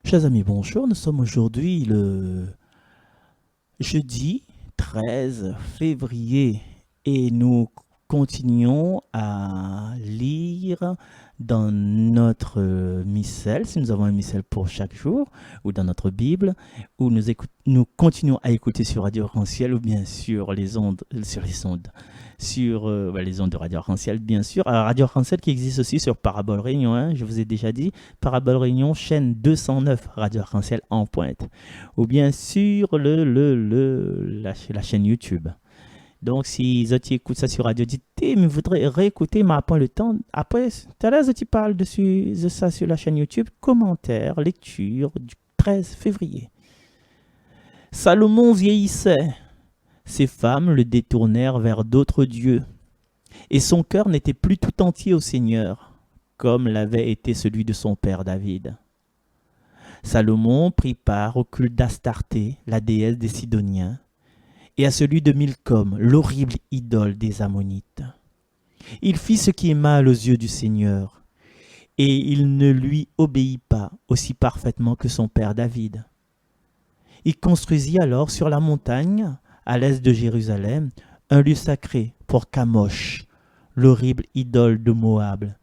Chers amis, bonjour. Nous sommes aujourd'hui le jeudi 13 février et nous continuons à lire dans notre missel, si nous avons un missel pour chaque jour, ou dans notre Bible, où nous continuons à écouter sur Radio Arc-en-Ciel ou bien sur les ondes, les ondes de Radio Arc-en-Ciel, bien sûr. Alors, Radio Arc-en-Ciel qui existe aussi sur Parabole Réunion, hein, je vous ai déjà dit, Parabole Réunion, chaîne 209, Radio Arc-en-Ciel en pointe, ou bien sur la chaîne YouTube. Donc, si Zoti écoute ça sur Radio Dicté, mais voudrait réécouter, mais pas le temps. Après, tout à l'heure, Zoti parle de ça sur la chaîne YouTube. Commentaire, lecture du 13 février. Salomon vieillissait. Ses femmes le détournèrent vers d'autres dieux. Et son cœur n'était plus tout entier au Seigneur, comme l'avait été celui de son père David. Salomon prit part au culte d'Astarté, la déesse des Sidoniens, et à celui de Milcom, l'horrible idole des Ammonites. Il fit ce qui est mal aux yeux du Seigneur, et il ne lui obéit pas aussi parfaitement que son père David. Il construisit alors sur la montagne, à l'est de Jérusalem, un lieu sacré pour Kamosh, l'horrible idole de Moab,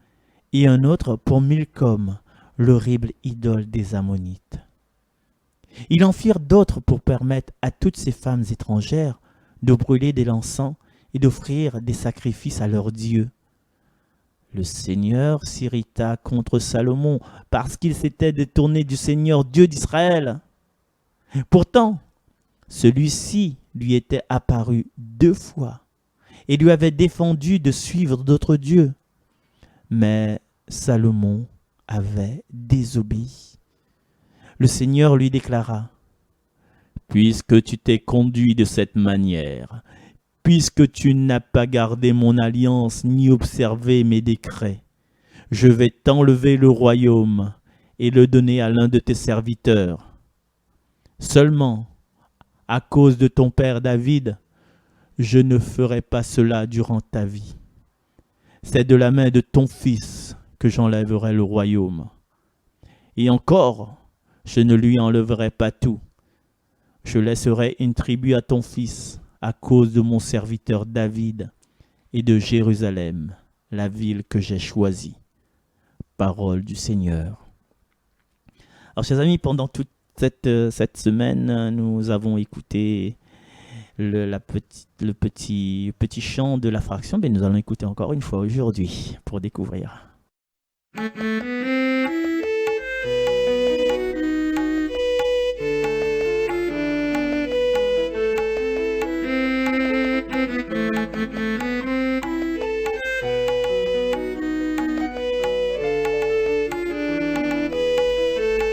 et un autre pour Milcom, l'horrible idole des Ammonites. Ils en firent d'autres pour permettre à toutes ces femmes étrangères de brûler de l'encens et d'offrir des sacrifices à leurs dieux. Le Seigneur s'irrita contre Salomon parce qu'il s'était détourné du Seigneur Dieu d'Israël. Pourtant, celui-ci lui était apparu 2 fois et lui avait défendu de suivre d'autres dieux. Mais Salomon avait désobéi. Le Seigneur lui déclara : « Puisque tu t'es conduit de cette manière, puisque tu n'as pas gardé mon alliance ni observé mes décrets, je vais t'enlever le royaume et le donner à l'un de tes serviteurs. Seulement, à cause de ton père David, je ne ferai pas cela durant ta vie. C'est de la main de ton fils que j'enlèverai le royaume. Et encore, je ne lui enlèverai pas tout. Je laisserai une tribu à ton fils à cause de mon serviteur David et de Jérusalem, la ville que j'ai choisie. » Parole du Seigneur. Alors, chers amis, pendant toute cette semaine, nous avons écouté le petit chant de la fraction, mais nous allons écouter encore une fois aujourd'hui pour découvrir.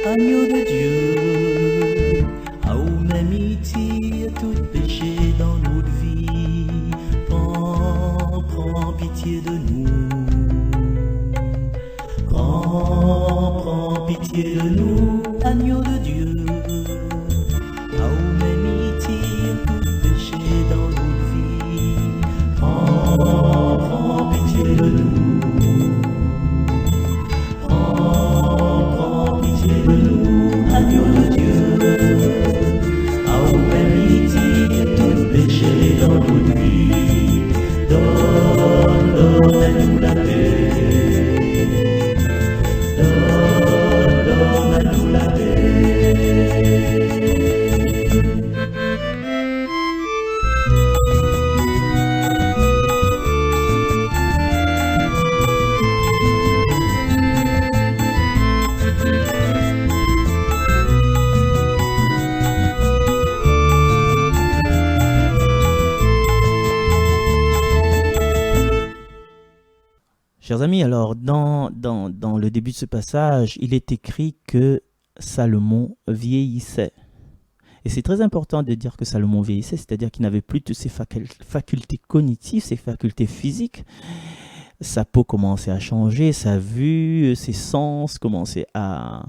Agneau de Dieu, à où m'amitié tout péché dans notre vie, prends pitié de nous, prends pitié de nous, agneau de Dieu, à où m'amitié tout péché dans notre vie, prends pitié de nous. Agneau de Dieu, à où permettre tout péché dans notre vie, donne-nous la paix, donne-nous la paix. Chers amis, alors dans le début de ce passage, il est écrit que Salomon vieillissait. Et c'est très important de dire que Salomon vieillissait, c'est-à-dire qu'il n'avait plus toutes ses facultés cognitives, ses facultés physiques. Sa peau commençait à changer, sa vue, ses sens commençaient à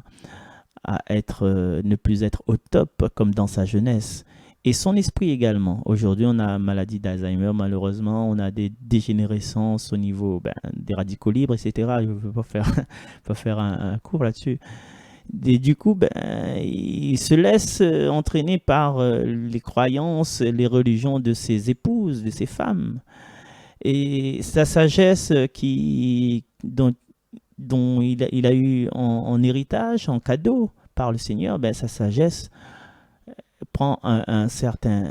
ne plus être au top comme dans sa jeunesse. Et son esprit également. Aujourd'hui, on a la maladie d'Alzheimer, malheureusement, on a des dégénérescences au niveau des radicaux libres, etc. Je ne veux pas faire un cours là-dessus. Et du coup, ben, il se laisse entraîner par les croyances, les religions de ses épouses, de ses femmes. Et sa sagesse dont il a eu en héritage, en cadeau par le Seigneur, ben, sa sagesse prend un certain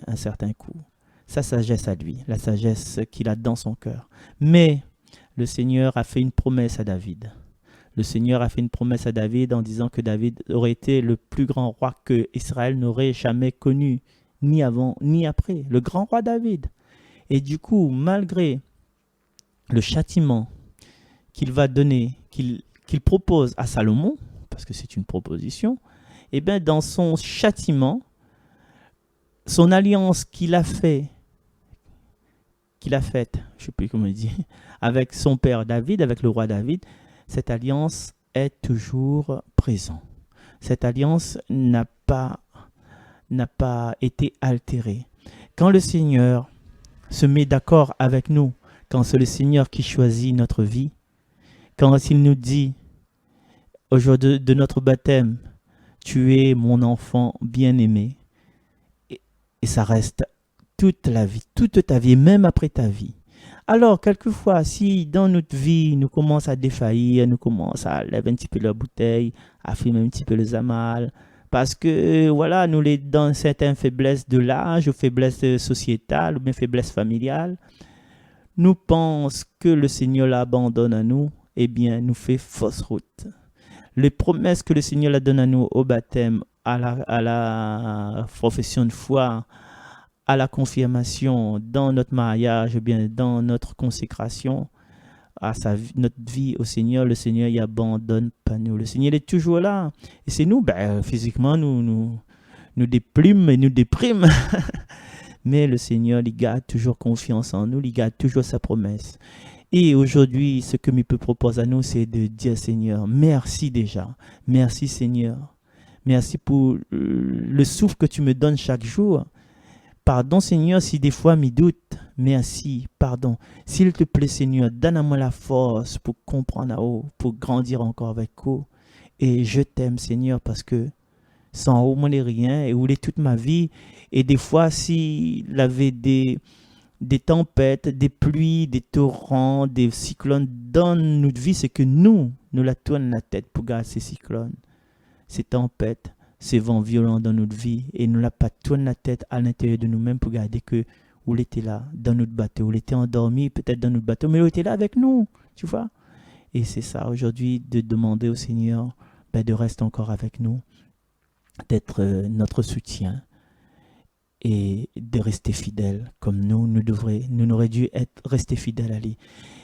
coup. Sa sagesse à lui, la sagesse qu'il a dans son cœur. Mais le Seigneur a fait une promesse à David. Le Seigneur a fait une promesse à David en disant que David aurait été le plus grand roi que Israël n'aurait jamais connu, ni avant ni après. Le grand roi David. Et du coup, malgré le châtiment qu'il va donner, qu'il propose à Salomon, parce que c'est une proposition, et bien dans son châtiment, son alliance qu'il a faite, je ne sais plus comment il dit, avec son père David, avec le roi David, cette alliance est toujours présente. Cette alliance n'a pas été altérée. Quand le Seigneur se met d'accord avec nous, quand c'est le Seigneur qui choisit notre vie, quand il nous dit au jour de notre baptême, tu es mon enfant bien-aimé, et ça reste toute la vie, toute ta vie, même après ta vie. Alors, quelquefois, si dans notre vie, nous commençons à défaillir, nous commençons à lever un petit peu la bouteille, à fumer un petit peu le zamal, parce que, voilà, nous sommes dans certaines faiblesses de l'âge, ou faiblesses sociétales, ou bien faiblesses familiales, nous pensons que le Seigneur l'abandonne à nous, eh bien, nous fait fausse route. Les promesses que le Seigneur donne à nous au baptême, à la profession de foi, à la confirmation dans notre mariage, bien dans notre consécration, à notre vie au Seigneur, le Seigneur y abandonne pas nous. Le Seigneur est toujours là. Et c'est nous, ben, physiquement, nous déplume et nous déprime. Mais le Seigneur, il garde toujours confiance en nous, il garde toujours sa promesse. Et aujourd'hui, ce que me peut proposer à nous, c'est de dire, Seigneur, merci déjà. Merci Seigneur. Merci pour le souffle que tu me donnes chaque jour. Pardon Seigneur si des fois m'y doute. Merci, pardon. S'il te plaît Seigneur, donne-moi la force pour comprendre, pour grandir encore avec vous. Et je t'aime Seigneur parce que sans vous, moi n'est rien et vous l'êtes toute ma vie. Et des fois, s'il y avait des tempêtes, des pluies, des torrents, des cyclones dans notre vie, c'est que nous la tournons la tête pour garder ces cyclones, ces tempêtes, ces vents violents dans notre vie et nous la pas tourné la tête à l'intérieur de nous-mêmes pour garder que vous l'étiez là dans notre bateau, vous l'étiez endormi peut-être dans notre bateau, mais vous étiez là avec nous, tu vois. Et c'est ça aujourd'hui de demander au Seigneur de rester encore avec nous, d'être notre soutien et de rester fidèle comme nous n'aurions dû rester fidèles à lui.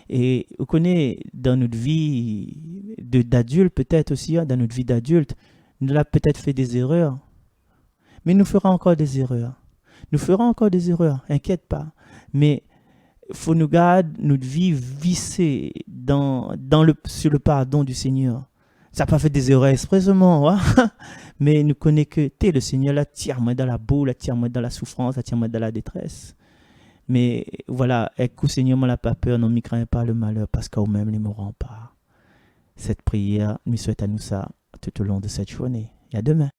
Et vous connaissez dans notre vie d'adulte peut-être aussi, dans notre vie d'adulte, nous avons peut-être fait des erreurs, mais nous ferons encore des erreurs. Nous ferons encore des erreurs, inquiète pas. Mais il faut nous garder notre vie vissée sur le pardon du Seigneur. Ça n'a pas fait des erreurs expressément, hein? Mais nous connaissons que t'es le Seigneur, là, tire-moi dans la boue, là, tire-moi dans la souffrance, là, tire-moi dans la détresse. Mais voilà, écoute, Seigneur, moi, n'a pas peur, non, m'y crains pas le malheur, parce qu'au même, les mourront pas. Cette prière, nous souhaite à nous ça tout au long de cette journée. Et à demain.